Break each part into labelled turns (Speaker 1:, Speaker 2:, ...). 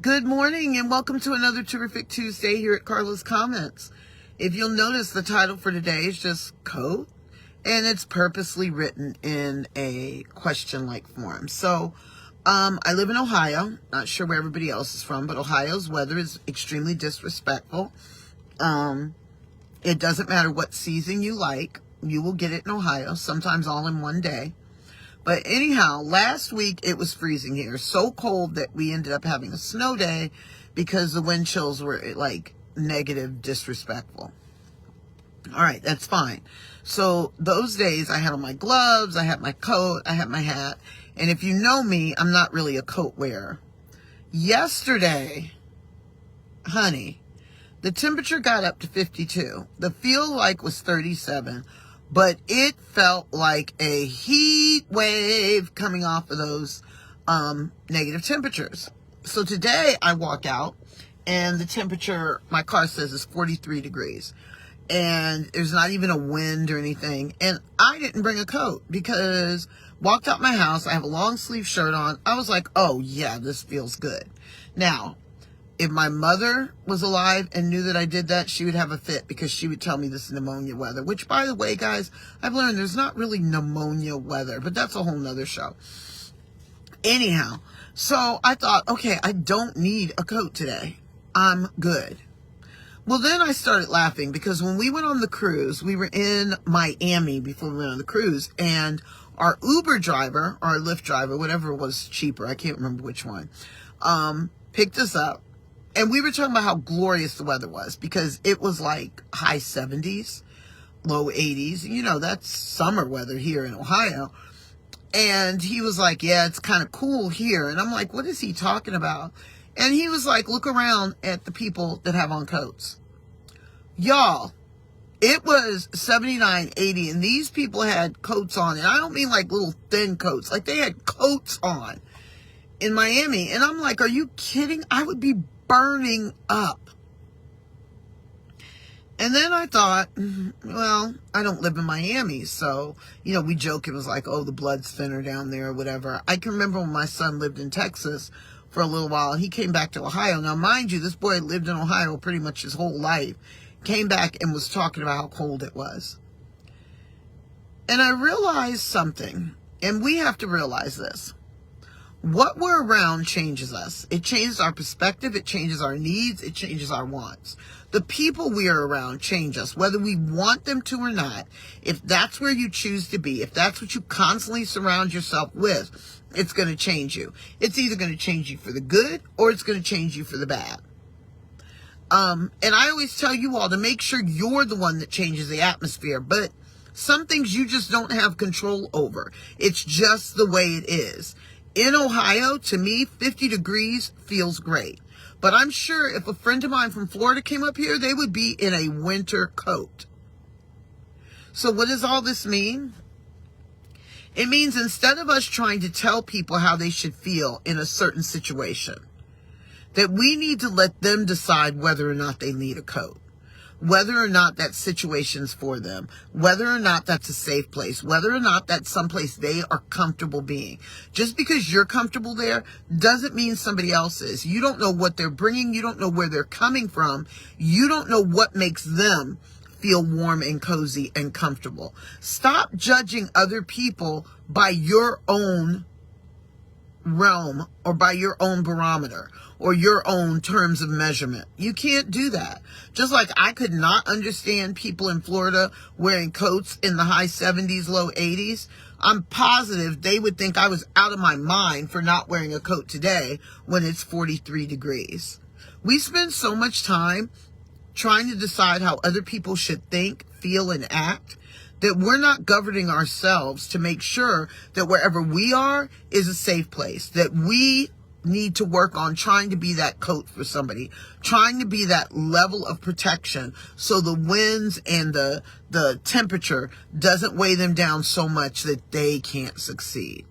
Speaker 1: Good morning and welcome to another terrific Tuesday here at Carla's Comments. If you'll notice, the title for today is just coat, and it's purposely written in a question-like form. So, I live in Ohio. Not sure where everybody else is from, but Ohio's weather is extremely disrespectful. It doesn't matter what season you like. You will get it in Ohio, sometimes all in one day. But anyhow, last week it was freezing here. So cold that we ended up having a snow day because the wind chills were like negative, disrespectful. All right, that's fine. So those days I had on my gloves, I had my coat, I had my hat. And if you know me, I'm not really a coat wearer. Yesterday, honey, the temperature got up to 52. The feel like was 37. But it felt like a heat wave coming off of those negative temperatures. So today I walk out and the temperature, my car says, is 43 degrees. And there's not even a wind or anything. And I didn't bring a coat because walked out my house. I have a long sleeve shirt on. I was like, oh yeah, this feels good. Now, if my mother was alive and knew that I did that, she would have a fit because she would tell me this is pneumonia weather, which, by the way, guys, I've learned there's not really pneumonia weather, but that's a whole nother show. Anyhow, so I thought, okay, I don't need a coat today. I'm good. Well, then I started laughing because when we went on the cruise, we were in Miami before we went on the cruise, and our Uber driver, or our Lyft driver, whatever was cheaper, I can't remember which one, picked us up. And we were talking about how glorious the weather was because it was like high 70s, low 80s. You know, that's summer weather here in Ohio. And he was like, yeah, it's kind of cool here. And I'm like, what is he talking about? And he was like, look around at the people that have on coats. Y'all, it was 79, 80, and these people had coats on. And I don't mean like little thin coats. Like they had coats on in Miami. And I'm like, are you kidding? I would be burning up. And then I thought, well, I don't live in Miami, so, you know, we joke, it was like, oh, the blood's thinner down there or whatever. I can remember when my son lived in Texas for a little while. He came back to Ohio. Now, mind you, this boy lived in Ohio pretty much his whole life. Came back and was talking about how cold it was. And I realized something, and we have to realize this. What we're around changes us. It changes our perspective. It changes our needs. It changes our wants. The people we are around change us, whether we want them to or not. If that's where you choose to be, if that's what you constantly surround yourself with, it's going to change you. It's either going to change you for the good or it's going to change you for the bad. And I always tell you all to make sure you're the one that changes the atmosphere, but some things you just don't have control over. It's just the way it is. In Ohio, to me, 50 degrees feels great. But I'm sure if a friend of mine from Florida came up here, they would be in a winter coat. So what does all this mean? It means instead of us trying to tell people how they should feel in a certain situation, that we need to let them decide whether or not they need a coat. Whether or not that situation's for them, whether or not that's a safe place, whether or not that's someplace they are comfortable being. Just because you're comfortable there doesn't mean somebody else is. You don't know what they're bringing. You don't know where they're coming from. You don't know what makes them feel warm and cozy and comfortable. Stop judging other people by your own realm or by your own barometer or your own terms of measurement. You can't do that. Just like I could not understand people in Florida wearing coats in the high 70s, low 80s. I'm positive they would think I was out of my mind for not wearing a coat today when it's 43 degrees. We spend so much time trying to decide how other people should think, feel, and act that we're not governing ourselves to make sure that wherever we are is a safe place, that we need to work on trying to be that coat for somebody, trying to be that level of protection so the winds and the temperature doesn't weigh them down so much that they can't succeed.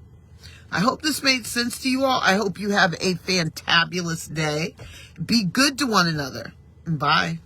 Speaker 1: I hope this made sense to you all. I hope you have a fantabulous day. Be good to one another. Bye.